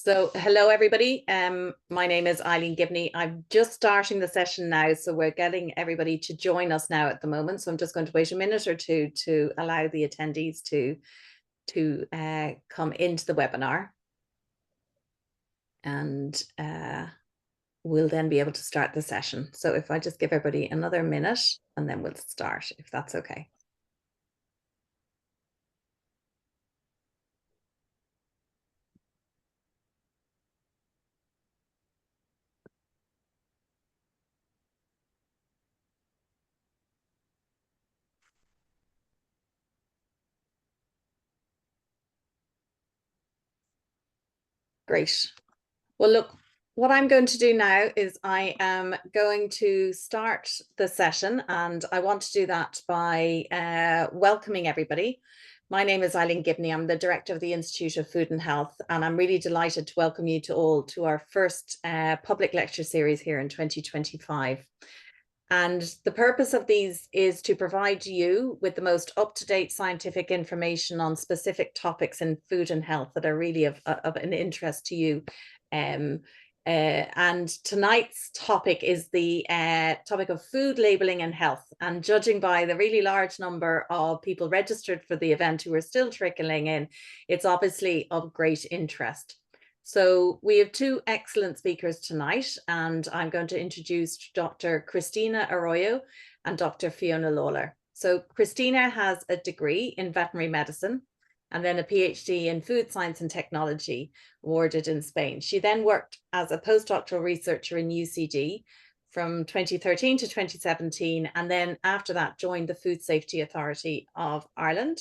So hello, everybody. My name is Eileen Gibney. I'm just starting the session now, so we're getting everybody to join us now at the moment. So I'm just going to wait a minute or two to allow the attendees to come into the webinar. And we'll then be able to start the session. So if I just give everybody another minute and then we'll start, if that's okay. Great. Well, look, what I'm going to do now is I am going to start the session, and I want to do that by welcoming everybody. My name is Eileen Gibney. I'm the director of the Institute of Food and Health, and I'm really delighted to welcome you all to our first public lecture series here in 2025. And the purpose of these is to provide you with the most up-to-date scientific information on specific topics in food and health that are really of an interest to you. And tonight's topic is the topic of food labeling and health. And judging by the really large number of people registered for the event who are still trickling in, it's obviously of great interest. So we have two excellent speakers tonight, and I'm going to introduce Dr. Cristina Arroyo and Dr. Fiona Lalor. So Cristina has a degree in veterinary medicine and then a PhD in food science and technology awarded in Spain. She then worked as a postdoctoral researcher in UCD from 2013 to 2017, and then after that joined the Food Safety Authority of Ireland.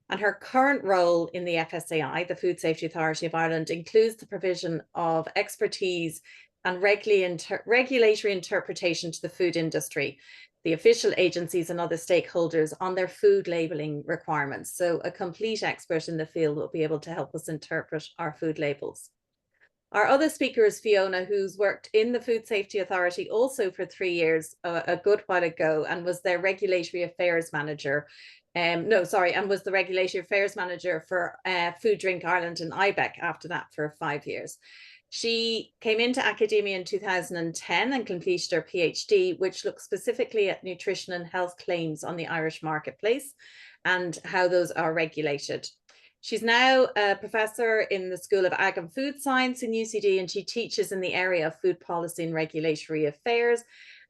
And her current role in the FSAI, the Food Safety Authority of Ireland, includes the provision of expertise and regulatory interpretation to the food industry, the official agencies and other stakeholders on their food labelling requirements. So a complete expert in the field will be able to help us interpret our food labels. Our other speaker is Fiona, who's worked in the Food Safety Authority also for 3 years, a good while ago, and was their regulatory affairs manager. And was the regulatory affairs manager for Food Drink Ireland and IBEC after that for 5 years. She came into academia in 2010 and completed her PhD, which looks specifically at nutrition and health claims on the Irish marketplace and how those are regulated. She's now a professor in the School of Ag and Food Science in UCD, and she teaches in the area of food policy and regulatory affairs.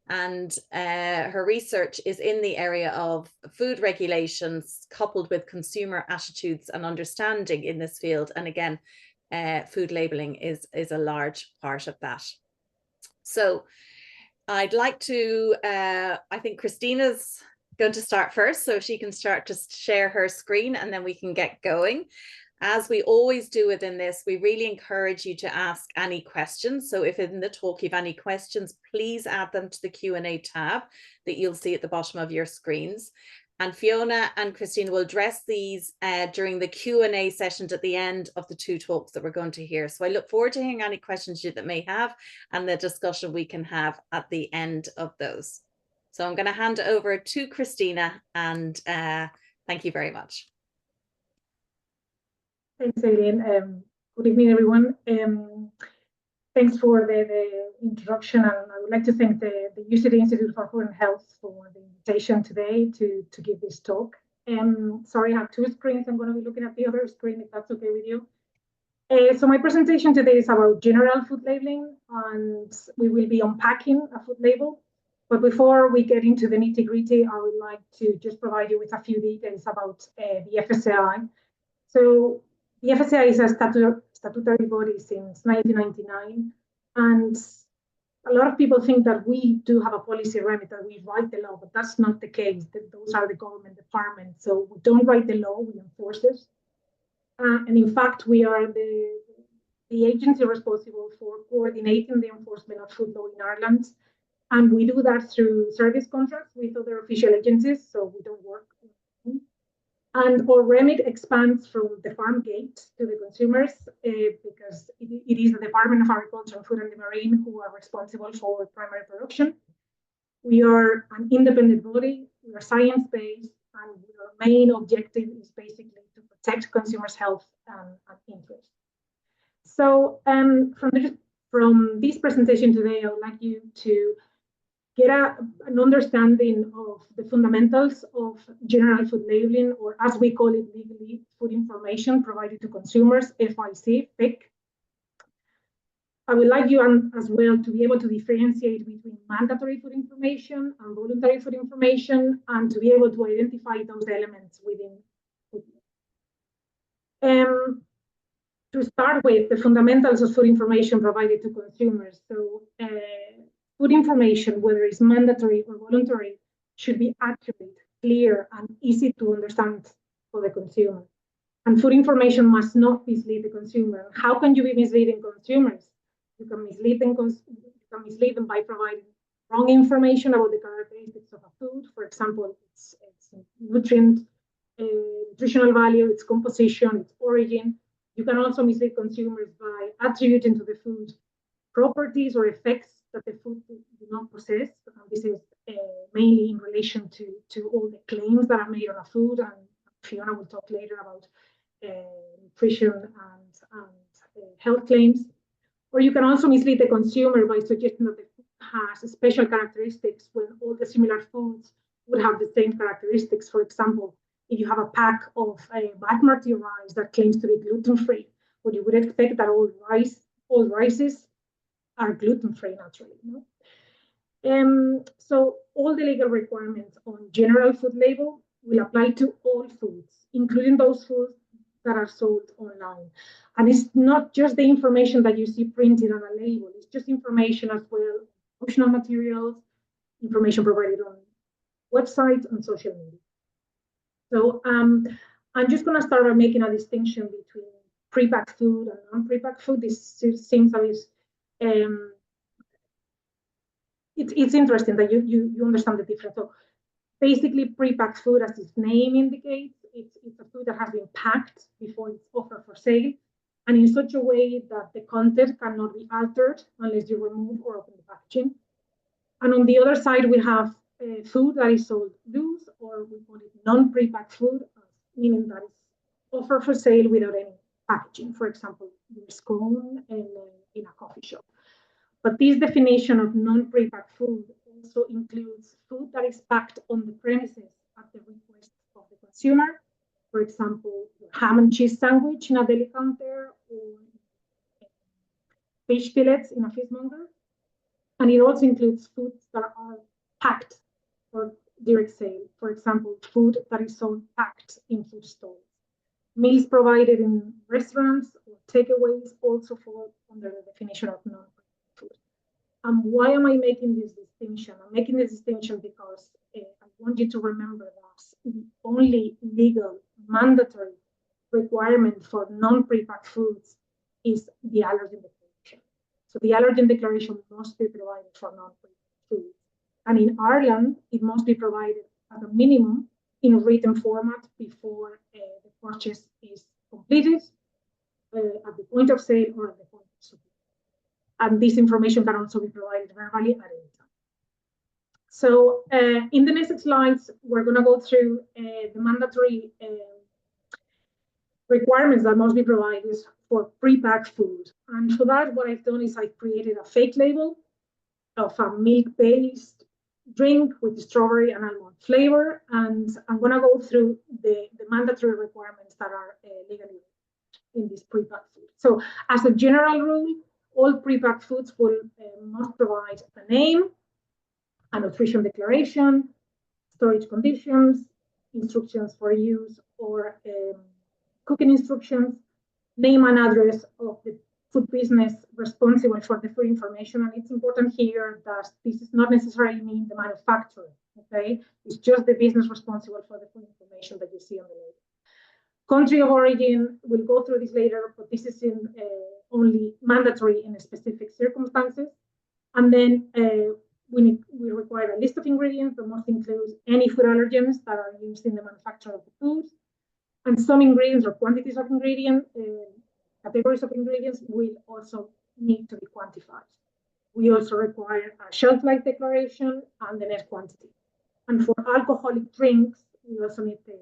And her research is in the area of food regulations coupled with consumer attitudes and understanding in this field. And again, food labeling is a large part of that. So I'd like to, I think Cristina's going to start first, so she can start to share her screen and then we can get going. As we always do within this, we really encourage you to ask any questions. So if in the talk you have any questions, please add them to the Q&A tab that you'll see at the bottom of your screens. And Fiona and Cristina will address these during the Q&A sessions at the end of the two talks that we're going to hear. So I look forward to hearing any questions you that may have and the discussion we can have at the end of those. So I'm going to hand it over to Cristina, and thank you very much. Thanks, Aileen. Good evening, everyone. Thanks for the introduction, and I would like to thank the UCD Institute for Food and Health for the invitation today to give this talk. Sorry, I have two screens. I'm going to be looking at the other screen, if that's okay with you. So my presentation today is about general food labeling, and we will be unpacking a food label. But before we get into the nitty-gritty, I would like to just provide you with a few details about the FSAI. So the FSAI is a statutory body since 1999, and a lot of people think that we do have a policy remit, that we write the law, but that's not the case. Those are the government departments. So we don't write the law, we enforce it. And in fact, we are the agency responsible for coordinating the enforcement of food law in Ireland. And we do that through service contracts with other official agencies, so we don't work. And our remit expands from the farm gate to the consumers because it is the Department of Agriculture, Food and the Marine who are responsible for primary production. We are an independent body, we are science-based, and our main objective is basically to protect consumers' health and interests. So from this presentation today, I would like you to get an understanding of the fundamentals of general food labeling, or as we call it legally, food information provided to consumers, FIC. I would like you as well to be able to differentiate between mandatory food information and voluntary food information, and to be able to identify those elements within food. To start with, the fundamentals of food information provided to consumers. So food information, whether it's mandatory or voluntary, should be accurate, clear, and easy to understand for the consumer. And food information must not mislead the consumer. How can you be misleading consumers? You can mislead them by providing wrong information about the characteristics of a food. For example, its nutritional value, its composition, its origin. You can also mislead consumers by attributing to the food properties or effects that the food do not possess. This is mainly in relation to all the claims that are made on a food, and Fiona will talk later about nutrition and health claims. Or you can also mislead the consumer by suggesting that the food has special characteristics when all the similar foods would have the same characteristics. For example, if you have a pack of basmati rice that claims to be gluten-free, well, you would expect that all rices are gluten-free naturally. No? So all the legal requirements on general food label will apply to all foods, including those foods that are sold online. And it's not just the information that you see printed on a label, it's just information as well, optional materials, information provided on websites and social media. So I'm just going to start by making a distinction between pre-packed food and non-pre-packed food. This seems that it's interesting that you understand the difference. So basically, pre-packed food, as its name indicates, it's a food that has been packed before it's offered for sale, and in such a way that the content cannot be altered unless you remove or open the packaging. And on the other side, we have food that is sold loose, or we call it non-pre-packed food, meaning that it's offered for sale without any packaging. For example, your scone in a coffee shop. But this definition of non-pre-packed food also includes food that is packed on the premises at the request of the consumer. For example, ham and cheese sandwich in a deli counter, or fish fillets in a fishmonger. And it also includes foods that are packed for direct sale. For example, food that is sold packed in food stores. Meals provided in restaurants or takeaways also fall under the definition of non-pre-packed food. And why am I making this distinction? I'm making this distinction because I want you to remember that the only legal mandatory requirement for non-pre-packed foods is the allergen declaration. So the allergen declaration must be provided for non-pre-packed foods. And in Ireland, it must be provided at a minimum in written format before the purchase is completed at the point of sale or at the point of supply. And this information can also be provided verbally at any time. So in the next slides, we're going to go through the mandatory requirements that must be provided for pre-packed food. And for that, what I've done is I've created a fake label of a milk-based drink with strawberry and almond flavor. And I'm going to go through the mandatory requirements that are legally in this pre-packed food. So as a general rule, all pre-packed foods will must provide a name, a nutrition declaration, storage conditions, instructions for use or cooking instructions, name and address of the food business responsible for the food information. And it's important here that this does not necessarily mean the manufacturer, okay? It's just the business responsible for the food information that you see on the label. Country of origin, we'll go through this later, but this is only mandatory in specific circumstances. And then we require a list of ingredients that must include any food allergens that are used in the manufacture of the food. And some ingredients or quantities of ingredients, categories of ingredients will also need to be quantified. We also require a shelf life declaration and the net quantity. And for alcoholic drinks, we also need the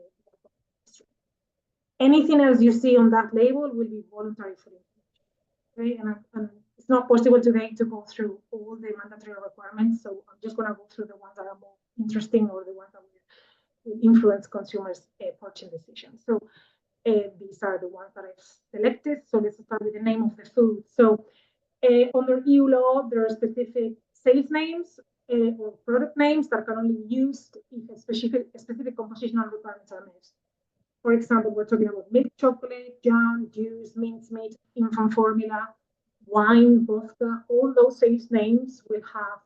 anything else you see on that label will be voluntary food information. Okay, and it's not possible today to go through all the mandatory requirements, so I'm just going to go through the ones that are more interesting or the ones that will influence consumers' purchase decisions. So these are the ones that I've selected. So let's start with the name of the food. So under EU law, there are specific sales names or product names that can only be used if a specific compositional requirements are met. For example, we're talking about milk chocolate, jam, juice, mincemeat, infant formula, wine, vodka. All those sales names will have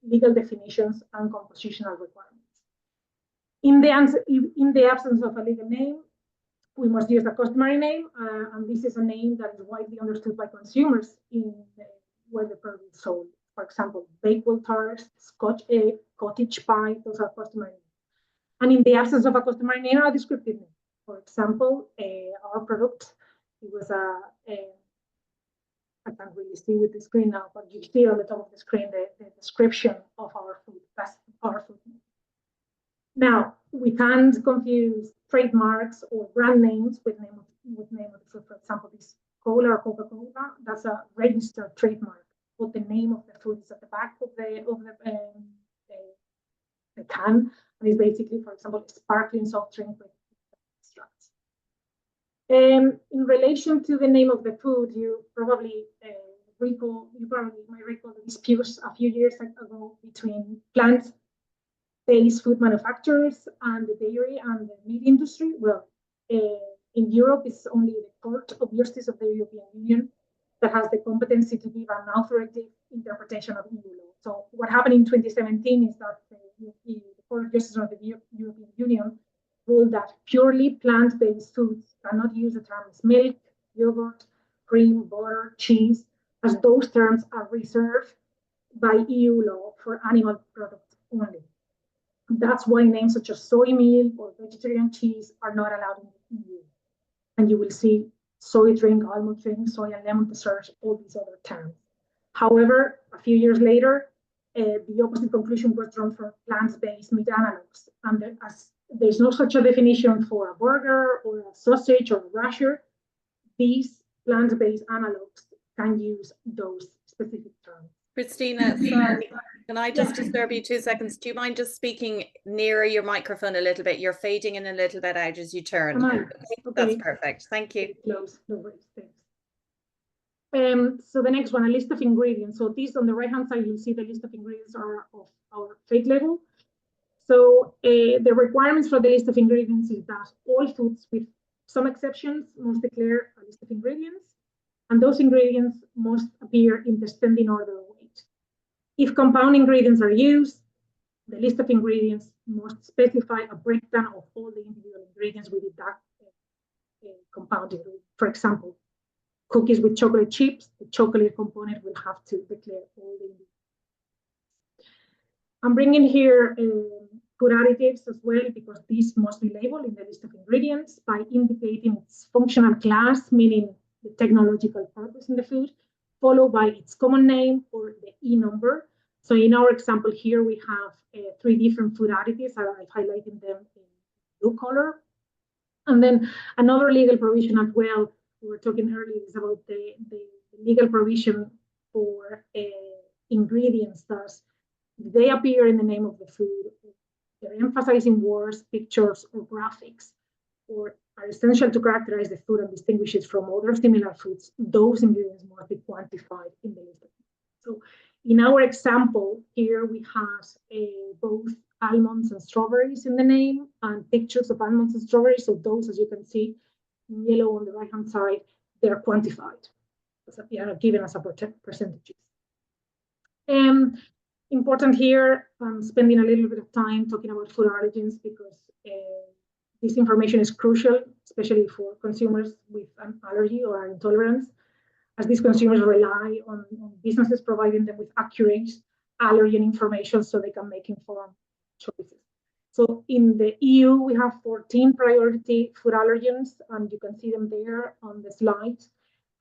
legal definitions and compositional requirements. In the absence of a legal name, we must use a customary name, and this is a name that is widely understood by consumers where the product is sold. For example, Bakewell tarts, Scotch egg, cottage pie, those are customary names. And in the absence of a customary name, a descriptive name. For example, our product, it was I can't really see with the screen now, but you see on the top of the screen the description of our food. That's our food. Now, we can't confuse trademarks or brand names with name of the food. For example, this cola or Coca-Cola, that's a registered trademark, but the name of the food is at the back of the can, and is basically, for example, a sparkling soft drink with extracts. In relation to the name of the food, you probably might recall the disputes a few years ago between plant-based food manufacturers and the dairy and the meat industry. Well, in Europe, it's only the Court of Justice of the European Union that has the competency to give an authoritative interpretation of EU law. So what happened in 2017 is that the Court of Justice of the European Union ruled that purely plant-based foods cannot use the terms milk, yogurt, cream, butter, cheese, as those terms are reserved by EU law for animal products only. That's why names such as soy milk or vegetarian cheese are not allowed in the EU. And you will see soy drink, almond drink, soy and lemon dessert, all these other terms. However, a few years later, the opposite conclusion was drawn for plant-based meat analogs. And as there's no such a definition for a burger or a sausage or a rasher, these plant-based analogs can use those specific terms. Cristina, sorry, can I just disturb you 2 seconds? Do you mind just speaking nearer your microphone a little bit? You're fading in a little bit out as you turn. Okay. That's perfect. Thank you. Close. No worries. Thanks. So the next one, a list of ingredients. So this on the right-hand side, you'll see the list of ingredients are of our trade label. So the requirements for the list of ingredients is that all foods, with some exceptions, must declare a list of ingredients, and those ingredients must appear in descending order of weight. If compound ingredients are used, the list of ingredients must specify a breakdown of all the individual ingredients within that compound ingredient. For example, cookies with chocolate chips, the chocolate component will have to declare all the ingredients. I'm bringing here food additives as well, because these must be labeled in the list of ingredients by indicating its functional class, meaning the technological purpose in the food, followed by its common name or the E number. So in our example here, we have 3 different food additives. I've highlighted them in blue color. And then another legal provision as well, we were talking earlier, is about the legal provision for ingredients that they appear in the name of the food. They're emphasizing words, pictures, or graphics, or are essential to characterize the food and distinguish it from other similar foods. Those ingredients must be quantified in the list. So in our example here, we have both almonds and strawberries in the name and pictures of almonds and strawberries. So those, as you can see, in yellow on the right-hand side, they're quantified. So they are given as a percentages. Important here, I'm spending a little bit of time talking about food allergens because this information is crucial, especially for consumers with an allergy or an intolerance, as these consumers rely on businesses providing them with accurate allergen information so they can make informed choices. So in the EU, we have 14 priority food allergens, and you can see them there on the slide.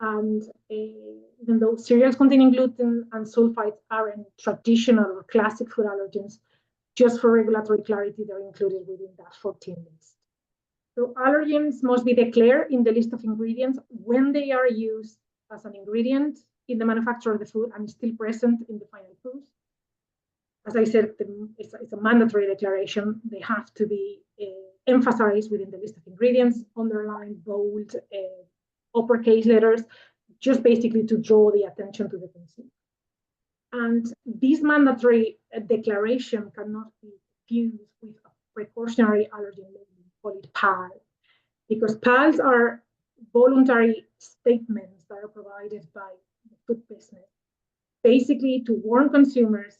And even though cereals containing gluten and sulfites aren't traditional or classic food allergens, just for regulatory clarity, they're included within that 14 list. So allergens must be declared in the list of ingredients when they are used as an ingredient in the manufacture of the food and is still present in the final food. As I said, it's a mandatory declaration. They have to be emphasized within the list of ingredients, underlined, bold, uppercase letters, just basically to draw the attention to the consumer. And this mandatory declaration cannot be fused with a precautionary allergen labeling, call it PAL, because PALs are voluntary statements that are provided by the food business, basically to warn consumers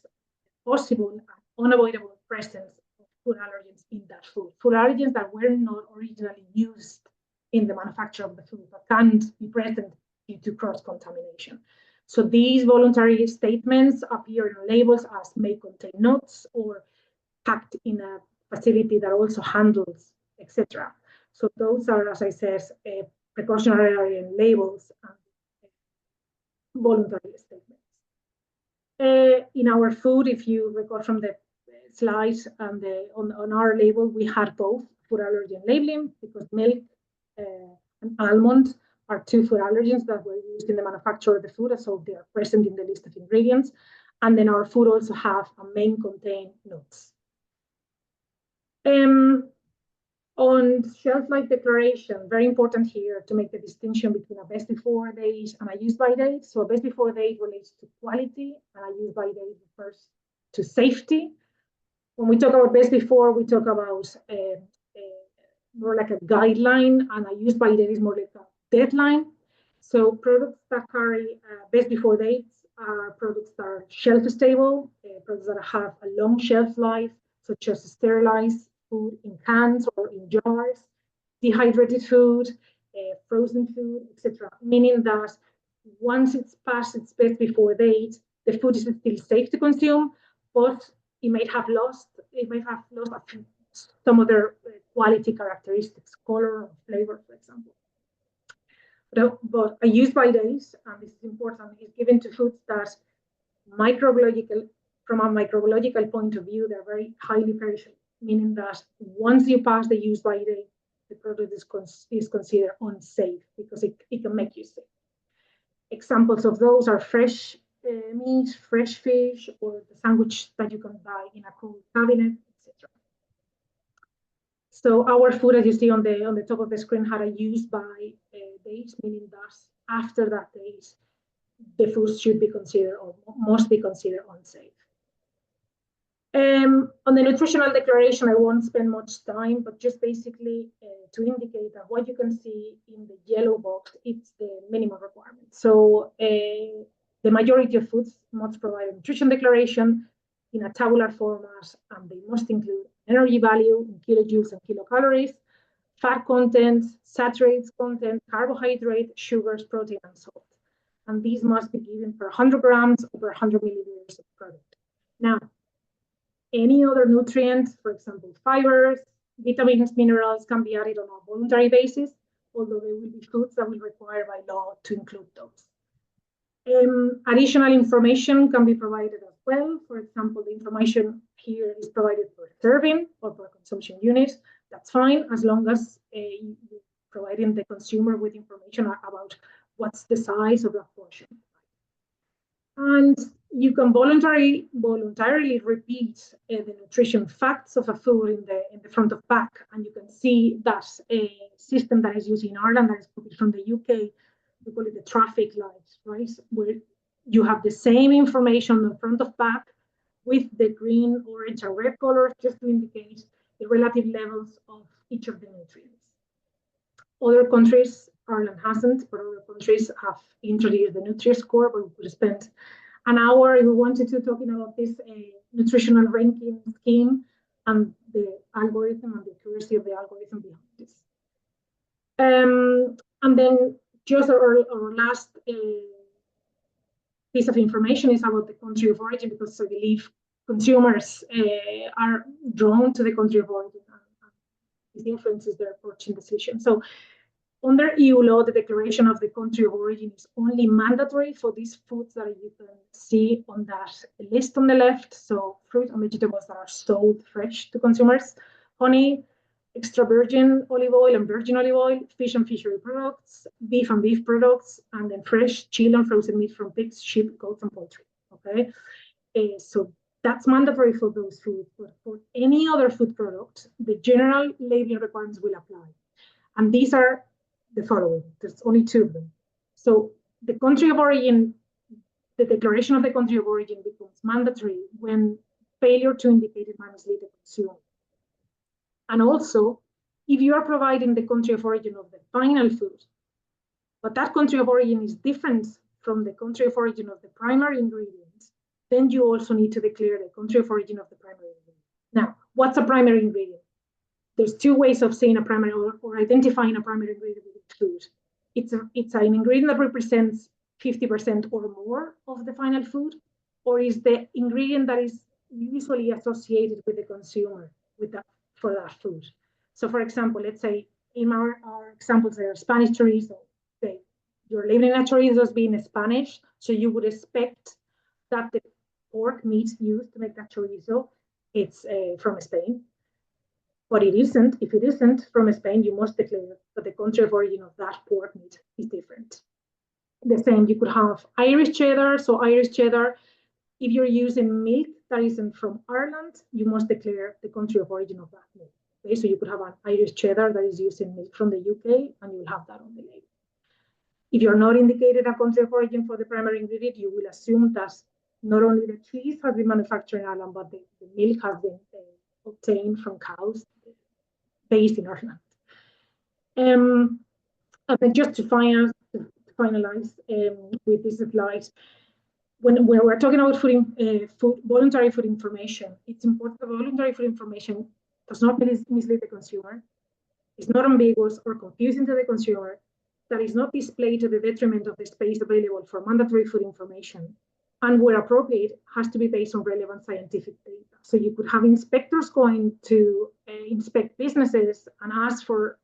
possible and unavoidable presence of food allergens in that food. Food allergens that were not originally used in the manufacture of the food, but can't be present due to cross-contamination. So these voluntary statements appear in labels as may contain nuts or packed in a facility that also handles, etc. So those are, as I said, precautionary labels and voluntary statements. In our food, if you recall from the slides and on our label, we had both food allergen labeling because milk and almond are two food allergens that were used in the manufacture of the food, so they are present in the list of ingredients. And then our food also have a main contain nuts. On shelf life declaration, very important here to make the distinction between a best before date and a use by date. So a best before date relates to quality, and a use by date refers to safety. When we talk about best before, we talk about more like a guideline, and a use by date is more like a deadline. So products that carry best before dates are products that are shelf stable, products that have a long shelf life, such as sterilized food in cans or in jars, dehydrated food, frozen food, etc. Meaning that once it's past its best before date, the food is still safe to consume, but it may have lost some of their quality characteristics, color or flavor, for example. But a use by date, and this is important, is given to foods that from a microbiological point of view, they're very highly perishable, meaning that once you pass the use by date, the product is considered unsafe because it can make you sick. Examples of those are fresh meat, fresh fish, or the sandwich that you can buy in a cold cabinet, etc. So our food, as you see on the top of the screen, had a use by date, meaning that after that date, the food should be considered or must be considered unsafe. On the nutritional declaration, I won't spend much time, but just basically to indicate that what you can see in the yellow box, it's the minimum requirement. So the majority of foods must provide a nutrition declaration in a tabular format, and they must include energy value in kilojoules and kilocalories, fat content, saturates content, carbohydrate, sugars, protein, and salt. And these must be given per 100 grams or per 100 milliliters of product. Now, any other nutrients, for example, fibers, vitamins, minerals, can be added on a voluntary basis, although there will be foods that will require by law to include those. Additional information can be provided as well. For example, the information here is provided per serving or per consumption unit. That's fine, as long as you're providing the consumer with information about what's the size of that portion. And you can voluntarily repeat the nutrition facts of a food in the front of pack, and you can see that a system that is used in Ireland that is copied from the UK. We call it the traffic lights, right? Where you have the same information on the front of pack with the green, orange, and red colors, just to indicate the relative levels of each of the nutrients. Other countries, Ireland hasn't, but other countries have introduced the Nutri-Score, but we could spend an hour if we wanted to talking about this nutritional ranking scheme and the algorithm and the accuracy of the algorithm behind this. And then just our last piece of information is about the country of origin, because I believe consumers are drawn to the country of origin, and this influences their purchasing decision. So under EU law, the declaration of the country of origin is only mandatory for these foods that you can see on that list on the left. So fruit and vegetables that are sold fresh to consumers, honey, extra virgin olive oil and virgin olive oil, fish and fishery products, beef and beef products, and then fresh, chilled and frozen meat from pigs, sheep, goats, and poultry. Okay, so that's mandatory for those foods, but for any other food product, the general labeling requirements will apply. And these are the following. There's only 2 of them. So the country of origin, the declaration of the country of origin becomes mandatory when failure to indicate it might mislead the consumer. And also, if you are providing the country of origin of the final food, but that country of origin is different from the country of origin of the primary ingredients, then you also need to declare the country of origin of the primary ingredient. Now, what's a primary ingredient? There's 2 ways of saying a primary or identifying a primary ingredient with food. It's an ingredient that represents 50% or more of the final food, or is the ingredient that is usually associated with the consumer for that food. So for example, let's say in our examples, there are Spanish chorizo. Say you're labeling a chorizo as being Spanish, so you would expect that the pork meat used to make that chorizo, it's from Spain. But it isn't. If it isn't from Spain, you must declare that the country of origin of that pork meat is different. The same, you could have Irish cheddar. So Irish cheddar, if you're using milk that isn't from Ireland, you must declare the country of origin of that milk. Okay, so you could have an Irish cheddar that is using milk from the UK, and you will have that on the label. If you're not indicated a country of origin for the primary ingredient, you will assume that not only the cheese has been manufactured in Ireland, but the milk has been obtained from cows based in Ireland. And then just to finalize with this slide, when we're talking about voluntary food information, it's important that voluntary food information does not mislead the consumer, is not ambiguous or confusing to the consumer, that is not displayed to the detriment of the space available for mandatory food information, and where appropriate, has to be based on relevant scientific data. So you could have inspectors going to inspect businesses and ask for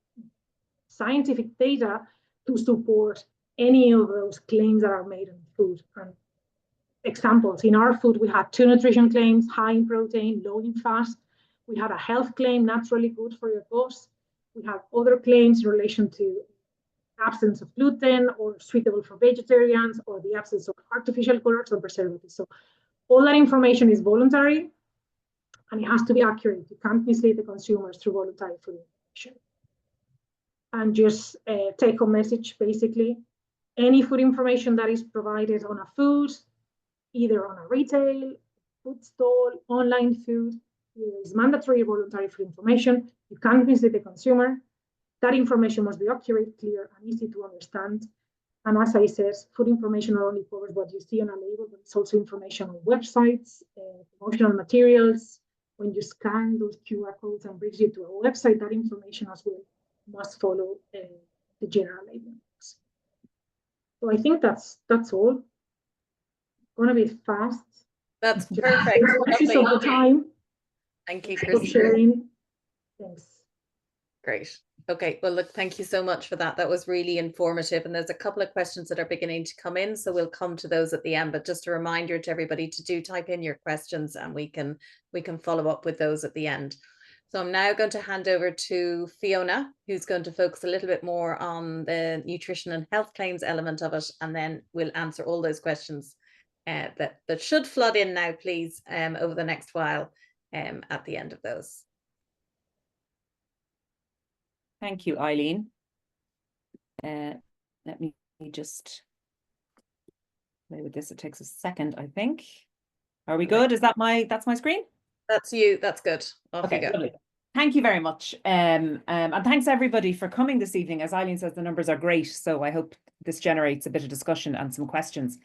scientific data to support any of those claims that are made on food. And examples, in our food, we had 2 nutrition claims: high in protein, low in fat. We had a health claim, naturally good for your gut. We have other claims in relation to absence of gluten, or suitable for vegetarians, or the absence of artificial colors or preservatives. So all that information is voluntary, and it has to be accurate. You can't mislead the consumers through voluntary food information. And just take home message, basically, any food information that is provided on a food, either on a retail, food stall, online food, is mandatory voluntary food information. You can't mislead the consumer. That information must be accurate, clear, and easy to understand. And as I said, food information not only covers what you see on a label, but it's also information on websites, promotional materials. When you scan those QR codes and brings you to a website, that information as well must follow the general labeling. So I think that's all. It's going to be fast. That's perfect. Just of the time. Thank you, for sharing. Thanks. Great. Okay, well, look, thank you so much for that. That was really informative. And there's a couple of questions that are beginning to come in, so we'll come to those at the end. But just a reminder to everybody to do type in your questions, and we can follow up with those at the end. So I'm now going to hand over to Fiona, who's going to focus a little bit more on the nutrition and health claims element of it, and then we'll answer all those questions that should flood in now, please, over the next while at the end of those. Thank you, Eileen. Let me just play with this. It takes a second, I think. Are we good? Is that that's my screen? That's you. That's good. Off Okay, you go. lovely. Thank you very much. And thanks everybody for coming this evening. As Eileen says, the numbers are great. So I hope this generates a bit of discussion and some questions.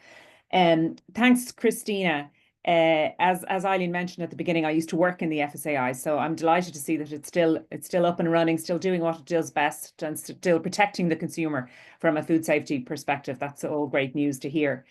Thanks, Cristina. As Eileen mentioned at the beginning, I used to work in the FSAI, so I'm delighted to see that it's still up and running, still doing what it does best, and still protecting the consumer from a food safety perspective. That's all great news to hear.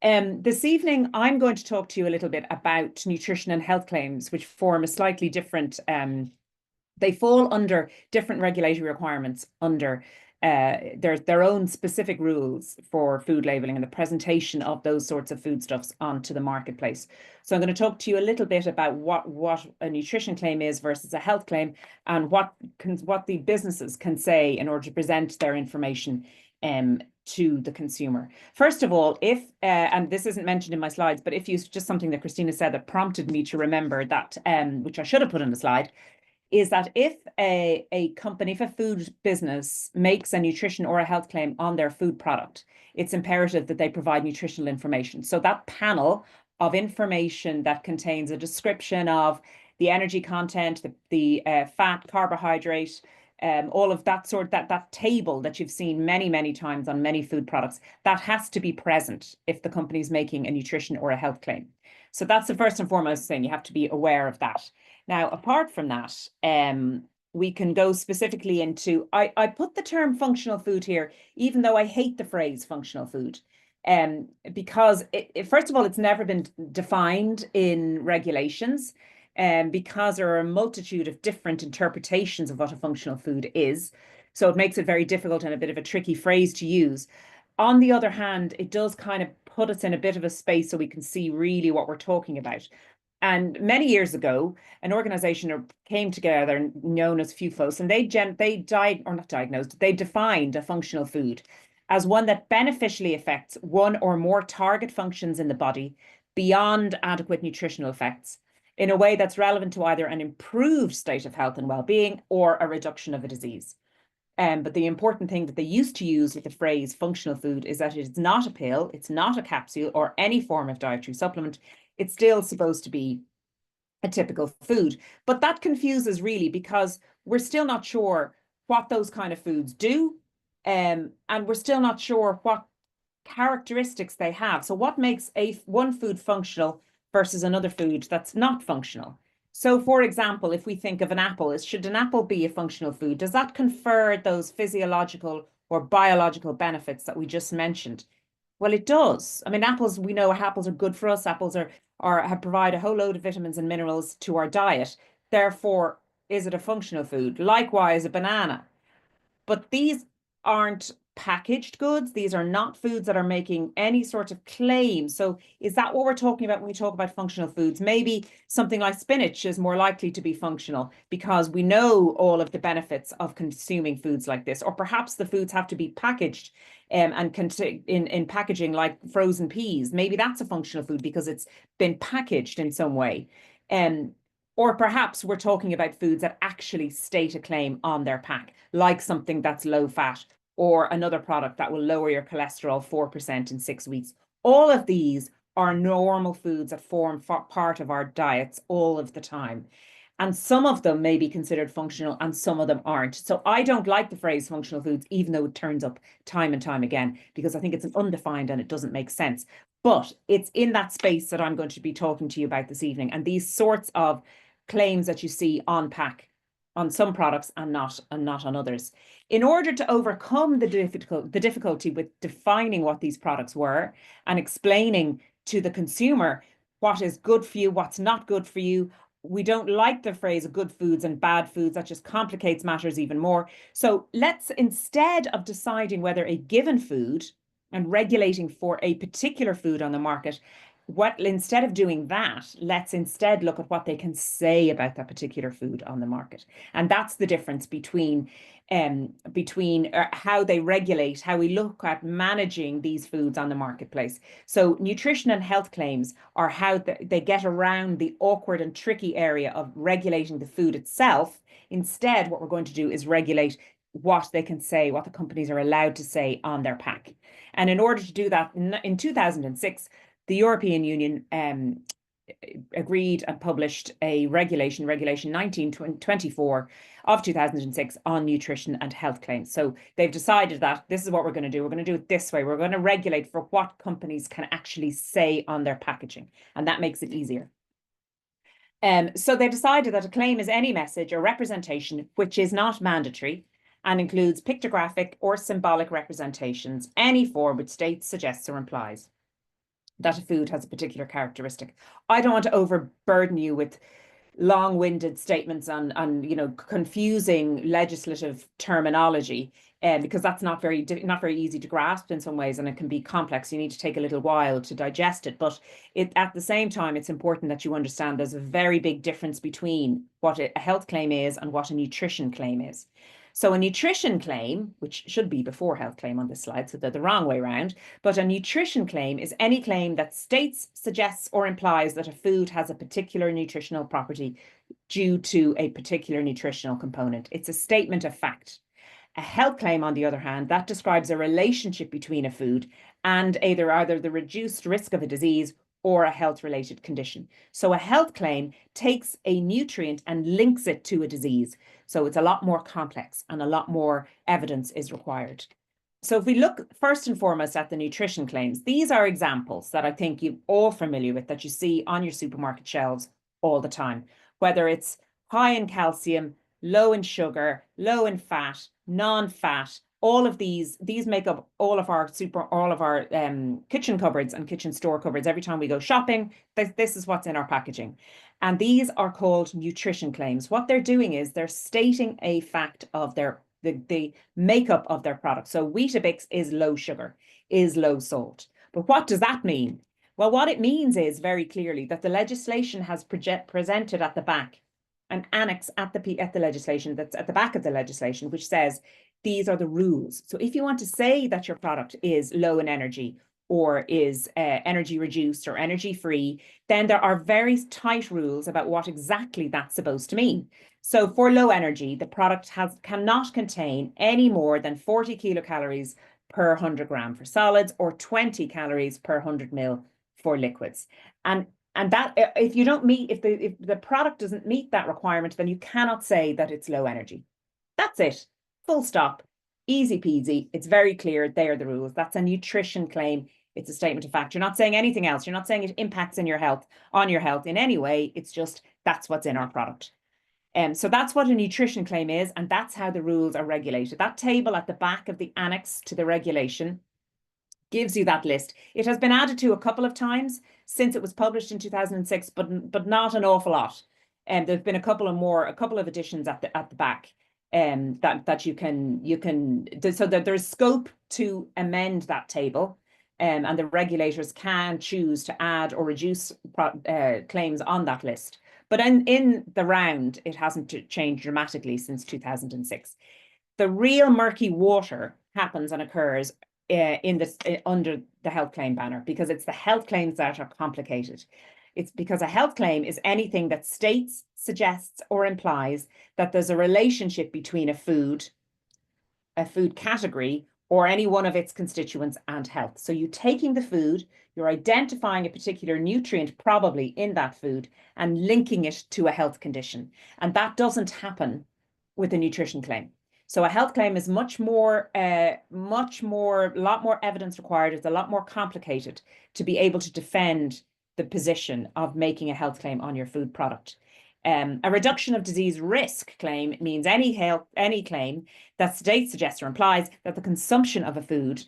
This evening, I'm going to talk to you a little bit about nutrition and health claims, which form a slightly different, they fall under different regulatory requirements under there's their own specific rules for food labeling and the presentation of those sorts of foodstuffs onto the marketplace. So I'm going to talk to you a little bit about what a nutrition claim is versus a health claim, and what the businesses can say in order to present their information to the consumer. First of all, if and this isn't mentioned in my slides, but if you just something that Cristina said that prompted me to remember that, which I should have put in the slide, is that if a company, if a food business makes a nutrition or a health claim on their food product, it's imperative that they provide nutritional information. So that panel of information that contains a description of the energy content, the fat, carbohydrate, all of that that table that you've seen many, many times on many food products, that has to be present if the company is making a nutrition or a health claim. So that's the first and foremost thing. You have to be aware of that. Now, apart from that, we can go specifically into, I put the term functional food here, even though I hate the phrase functional food, because first of all, it's never been defined in regulations, because there are a multitude of different interpretations of what a functional food is. So it makes it very difficult and a bit of a tricky phrase to use. On the other hand, it does kind of put us in a bit of a space so we can see really what we're talking about. And many years ago, an organization came together known as FUFOS, and they defined a functional food as one that beneficially affects one or more target functions in the body beyond adequate nutritional effects in a way that's relevant to either an improved state of health and well-being or a reduction of a disease. But the important thing that they used to use with the phrase functional food is that it's not a pill, it's not a capsule or any form of dietary supplement. It's still supposed to be a typical food. But that confuses really, because we're still not sure what those kind of foods do. And we're still not sure what characteristics they have. So what makes one food functional versus another food that's not functional? So for example, if we think of an apple, should an apple be a functional food? Does that confer those physiological or biological benefits that we just mentioned? Well, it does. I mean, apples, we know apples are good for us. Apples provide a whole load of vitamins and minerals to our diet. Therefore, is it a functional food? Likewise, a banana. But these aren't packaged goods. These are not foods that are making any sort of claim. So is that what we're talking about when we talk about functional foods? Maybe something like spinach is more likely to be functional because we know all of the benefits of consuming foods like this. Or perhaps the foods have to be packaged and in packaging, like frozen peas. Maybe that's a functional food because it's been packaged in some way. Or perhaps we're talking about foods that actually state a claim on their pack, like something that's low fat, or another product that will lower your cholesterol 4% in 6 weeks. All of these are normal foods that form part of our diets all of the time. And some of them may be considered functional and some of them aren't. So I don't like the phrase functional foods, even though it turns up time and time again, because I think it's an undefined and it doesn't make sense. But it's in that space that I'm going to be talking to you about this evening. And these sorts of claims that you see on pack on some products and not on others. In order to overcome the difficulty with defining what these products were and explaining to the consumer what is good for you, what's not good for you, we don't like the phrase good foods and bad foods. That just complicates matters even more. So let's, instead of deciding whether a given food and regulating for a particular food on the market, instead of doing that, let's instead look at what they can say about that particular food on the market. And that's the difference between how they regulate, how we look at managing these foods on the marketplace. So nutrition and health claims are how they get around the awkward and tricky area of regulating the food itself. Instead, what we're going to do is regulate what they can say, what the companies are allowed to say on their pack. And in order to do that, in 2006, the European Union agreed and published a regulation 1924 of 2006 on nutrition and health claims. So they've decided that this is what we're going to do. We're going to do it this way. We're going to regulate for what companies can actually say on their packaging, and that makes it easier. So they decided that a claim is any message or representation which is not mandatory and includes pictographic or symbolic representations, any form which states, suggests, or implies that a food has a particular characteristic. I don't want to overburden you with long-winded statements on confusing legislative terminology. because that's not very easy to grasp in some ways, and it can be complex. You need to take a little while to digest it. But at the same time, it's important that you understand there's a very big difference between what a health claim is and what a nutrition claim is. So a nutrition claim, which should be before health claim on this slide, so they're the wrong way around, but a nutrition claim is any claim that states, suggests, or implies that a food has a particular nutritional property due to a particular nutritional component. It's a statement of fact. A health claim, on the other hand, that describes a relationship between a food and either the reduced risk of a disease or a health-related condition. So a health claim takes a nutrient and links it to a disease. So it's a lot more complex and a lot more evidence is required. So if we look first and foremost at the nutrition claims, these are examples that I think you're all familiar with, that you see on your supermarket shelves all the time, whether it's high in calcium, low in sugar, low in fat, non-fat. All of these make up all of our kitchen cupboards and kitchen store cupboards. Every time we go shopping, this is what's in our packaging. And these are called nutrition claims. What they're doing is they're stating a fact of the makeup of their product. So Weetabix is low sugar, is low salt. But what does that mean? Well, what it means is very clearly that the legislation has presented at the back an annex at the legislation that's at the back of the legislation, which says these are the rules. So if you want to say that your product is low in energy or is energy reduced or energy free, then there are very tight rules about what exactly that's supposed to mean. So for low energy, the product cannot contain any more than 40 kilocalories per 100 gram for solids or 20 calories per 100 ml for liquids. And that if the product doesn't meet that requirement, then you cannot say that it's low energy. That's it. Full stop. Easy peasy. It's very clear. They are the rules. That's a nutrition claim. It's a statement of fact. You're not saying anything else. You're not saying it impacts on your health in any way. It's just that's what's in our product. So that's what a nutrition claim is, and that's how the rules are regulated. That table at the back of the annex to the regulation gives you that list. It has been added to a couple of times since it was published in 2006, but not an awful lot. And there's been a couple of additions at the back that you can so that there's scope to amend that table, and the regulators can choose to add or reduce claims on that list. But in the round, it hasn't changed dramatically since 2006. The real murky water happens and occurs under the health claim banner, because it's the health claims that are complicated. It's because a health claim is anything that states, suggests, or implies that there's a relationship between a food category, or any one of its constituents and health. So you're taking the food, you're identifying a particular nutrient probably in that food and linking it to a health condition. And that doesn't happen with a nutrition claim. So a health claim is a lot more evidence required. It's a lot more complicated to be able to defend the position of making a health claim on your food product. A reduction of disease risk claim means any claim that states, suggests, or implies that the consumption of a food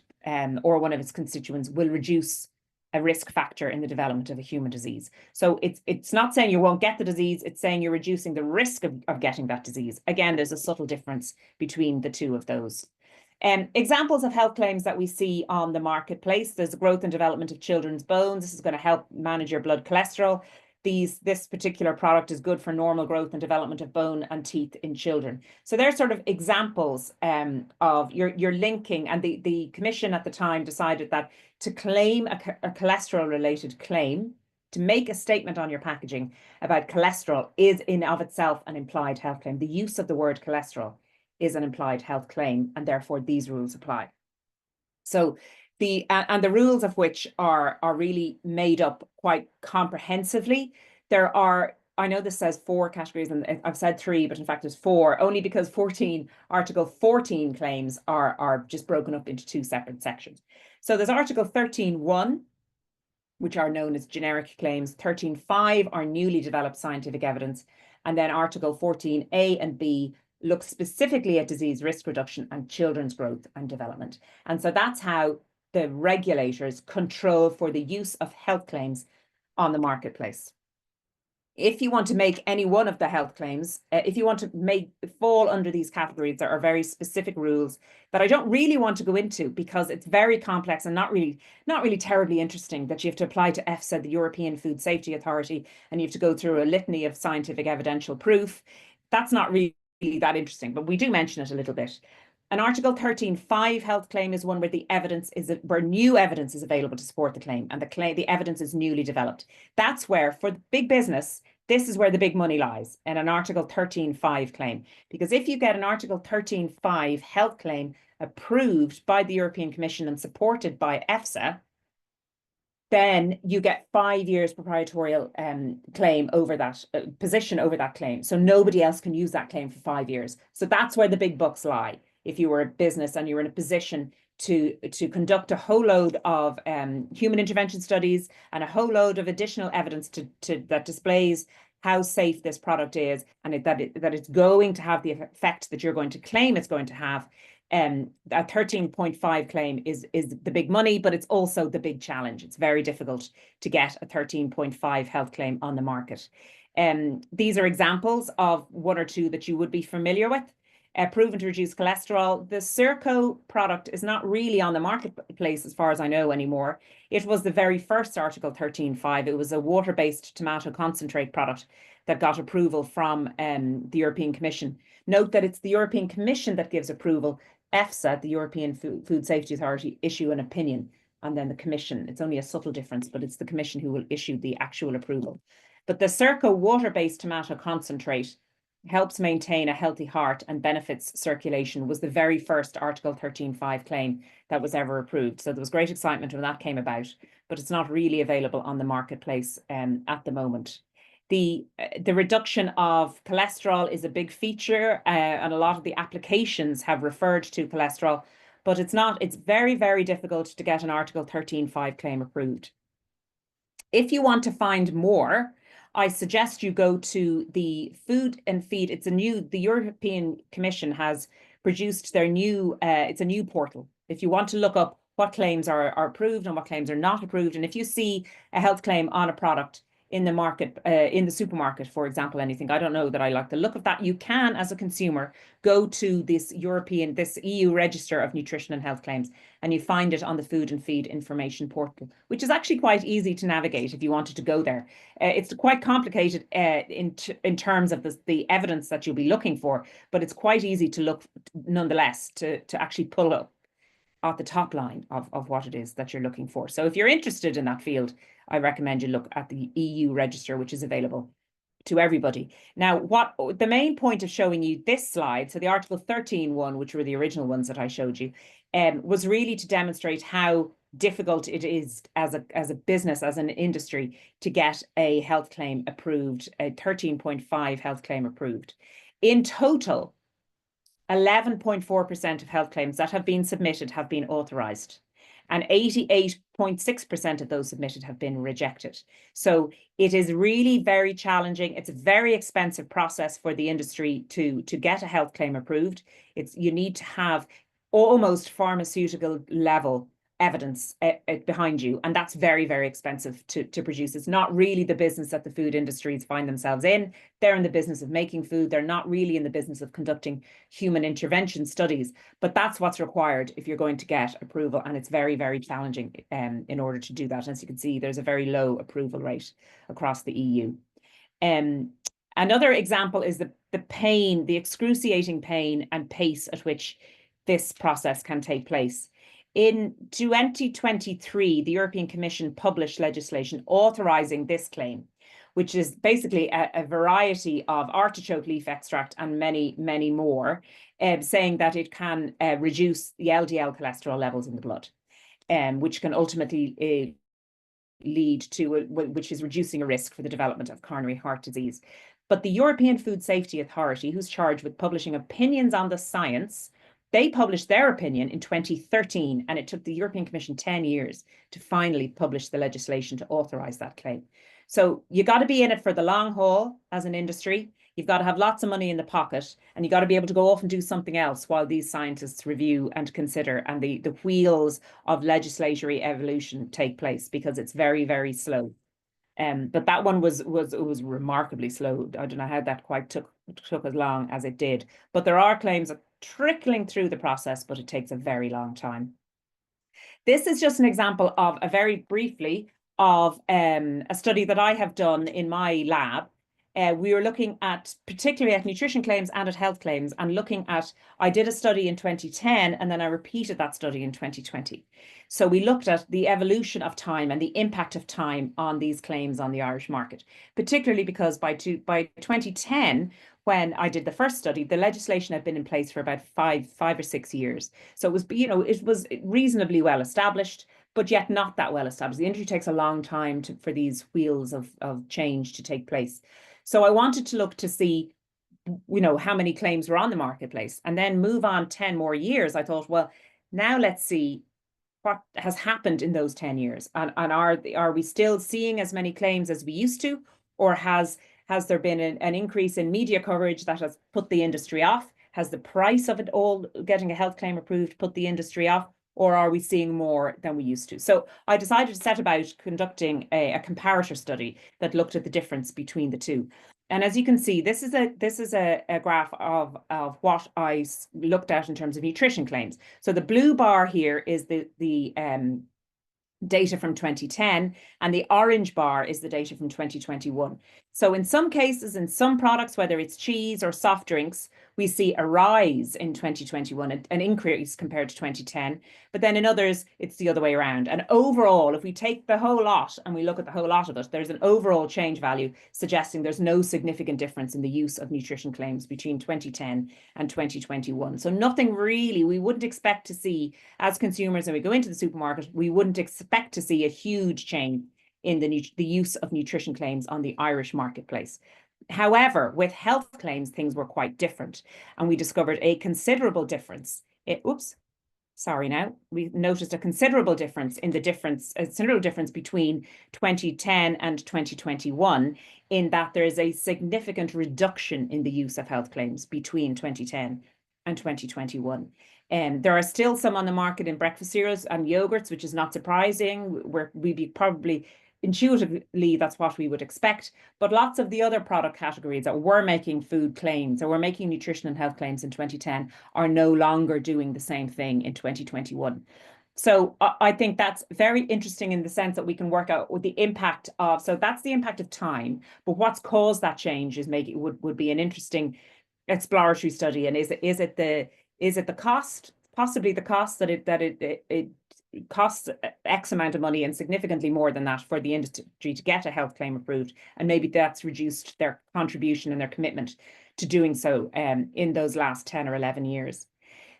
or one of its constituents will reduce a risk factor in the development of a human disease. So it's not saying you won't get the disease, it's saying you're reducing the risk of getting that disease. Again, there's a subtle difference between the two of those. Examples of health claims that we see on the marketplace: there's the growth and development of children's bones. This is going to help manage your blood cholesterol. This particular product is good for normal growth and development of bone and teeth in children. So they're sort of examples of your linking. And the commission at the time decided that to claim a cholesterol related claim, to make a statement on your packaging about cholesterol, is in of itself an implied health claim. The use of the word cholesterol is an implied health claim, and therefore these rules apply. So the rules of which are really made up quite comprehensively. There are, I know this says 4 categories, and I've said 3, but in fact there's 4, only because Article 14 claims are just broken up into 2 separate sections. So there's Article 13.1, which are known as generic claims. 13.5 are newly developed scientific evidence. And then Article 14A and B look specifically at disease risk reduction and children's growth and development. And so that's how the regulators control for the use of health claims on the marketplace. if you want to make any one of the health claims, if you want to fall under these categories, there are very specific rules that I don't really want to go into because it's very complex and not really terribly interesting, that you have to apply to EFSA, the European Food Safety Authority, and you have to go through a litany of scientific evidential proof. That's not really that interesting, but we do mention it a little bit. An Article 13.5 health claim is one where where new evidence is available to support the claim, and the evidence is newly developed. That's where, for big business, this is where the big money lies in an Article 13.5 claim. Because if you get an Article 13.5 health claim approved by the European Commission and supported by EFSA, then you get 5 years proprietorial claim over that position over that claim. So nobody else can use that claim for 5 years. So that's where the big bucks lie. If you were a business and you're in a position to conduct a whole load of human intervention studies and a whole load of additional evidence that displays how safe this product is, and that it's going to have the effect that you're going to claim it's going to have. A 13.5 claim is the big money, but it's also the big challenge. It's very difficult to get a 13.5 health claim on the market. These are examples of one or two that you would be familiar with. Proven to reduce cholesterol. The Circo product is not really on the marketplace as far as I know anymore. It was the very first Article 13.5. It was a water-based tomato concentrate product that got approval from the European Commission. Note that it's the European Commission that gives approval. EFSA, the European Food Safety Authority, issue an opinion, and then the Commission. It's only a subtle difference, but it's the Commission who will issue the actual approval. But the Circo water-based tomato concentrate helps maintain a healthy heart and benefits circulation, was the very first Article 13.5 claim that was ever approved. So there was great excitement when that came about, but it's not really available on the marketplace at the moment. The reduction of cholesterol is a big feature, and a lot of the applications have referred to cholesterol, but it's very, very difficult to get an Article 13.5 claim approved. If you want to find more, I suggest you go to the Food and Feed. The European Commission has produced their new, it's a new portal. If you want to look up what claims are approved and what claims are not approved, and if you see a health claim on a product in the market, in the supermarket, for example, anything, I don't know that I like the look of that, you can, as a consumer, go to this EU Register of Nutrition and Health Claims, and you find it on the Food and Feed Information Portal, which is actually quite easy to navigate if you wanted to go there. It's quite complicated in terms of the evidence that you'll be looking for, but it's quite easy to look nonetheless to actually pull up at the top line of what it is that you're looking for. So if you're interested in that field, I recommend you look at the EU Register, which is available to everybody. Now, what the main point of showing you this slide, so the Article 13.1, which were the original ones that I showed you, was really to demonstrate how difficult it is as a business, as an industry, to get a health claim approved, a 13.5 health claim approved. In total, 11.4% of health claims that have been submitted have been authorized, and 88.6% of those submitted have been rejected. So it is really very challenging. It's a very expensive process for the industry to get a health claim approved. You need to have almost pharmaceutical level evidence behind you, and that's very, very expensive to produce. It's not really the business that the food industries find themselves in. They're in the business of making food. They're not really in the business of conducting human intervention studies, but that's what's required if you're going to get approval, and it's very, very challenging in order to do that. As you can see, there's a very low approval rate across the EU. Another example is the pain, the excruciating pain and pace at which this process can take place. In 2023, the European Commission published legislation authorizing this claim, which is basically a variety of artichoke leaf extract and many, many more, saying that it can reduce the LDL cholesterol levels in the blood, which can ultimately lead to, which is reducing a risk for the development of coronary heart disease. But the European Food Safety Authority, who's charged with publishing opinions on the science, they published their opinion in 2013, and it took the European Commission 10 years to finally publish the legislation to authorize that claim. So you got to be in it for the long haul as an industry. You've got to have lots of money in the pocket, and you got to be able to go off and do something else while these scientists review and consider, and the wheels of legislatory evolution take place, because it's very, very slow. But that one was remarkably slow. I don't know how that quite took as long as it did. But there are claims trickling through the process, but it takes a very long time. This is just an example of very briefly of a study that I have done in my lab. We were looking at particularly at nutrition claims and at health claims, and looking at, I did a study in 2010 and then I repeated that study in 2020. So we looked at the evolution of time and the impact of time on these claims on the Irish market, particularly because by 2010, when I did the first study, the legislation had been in place for about five or 6 years. So it was, it was reasonably well established, but yet not that well established. The industry takes a long time for these wheels of change to take place. So I wanted to look to see, how many claims were on the marketplace, and then move on 10 more years. I thought, well, now let's see what has happened in those 10 years. And are we still seeing as many claims as we used to, or has there been an increase in media coverage that has put the industry off? Has the price of it all, getting a health claim approved, put the industry off? Or are we seeing more than we used to? So I decided to set about conducting a comparator study that looked at the difference between the two. And as you can see, this is a graph of what I looked at in terms of nutrition claims. So the blue bar here is the data from 2010, and the orange bar is the data from 2021. So in some cases, in some products, whether it's cheese or soft drinks, we see a rise in 2021, an increase compared to 2010. But then in others, it's the other way around. And overall, if we take the whole lot and we look at the whole lot of it, there's an overall change value suggesting there's no significant difference in the use of nutrition claims between 2010 and 2021. So nothing really, we wouldn't expect to see, as consumers, when we go into the supermarket, we wouldn't expect to see a huge change in the use of nutrition claims on the Irish marketplace. However, with health claims, things were quite different, and we discovered a considerable difference. We noticed a considerable difference between 2010 and 2021, in that there is a significant reduction in the use of health claims between 2010 and 2021. There are still some on the market in breakfast cereals and yogurts, which is not surprising. We'd be probably intuitively, that's what we would expect. But lots of the other product categories that were making food claims or were making nutrition and health claims in 2010 are no longer doing the same thing in 2021. So I think that's very interesting in the sense that we can work out the impact of, so that's the impact of time, but what's caused that change would be an interesting exploratory study. And is it the cost, possibly the cost that it costs X amount of money and significantly more than that for the industry to get a health claim approved, and maybe that's reduced their contribution and their commitment to doing so in those last 10 or 11 years.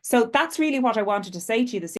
So that's really what I wanted to say to you this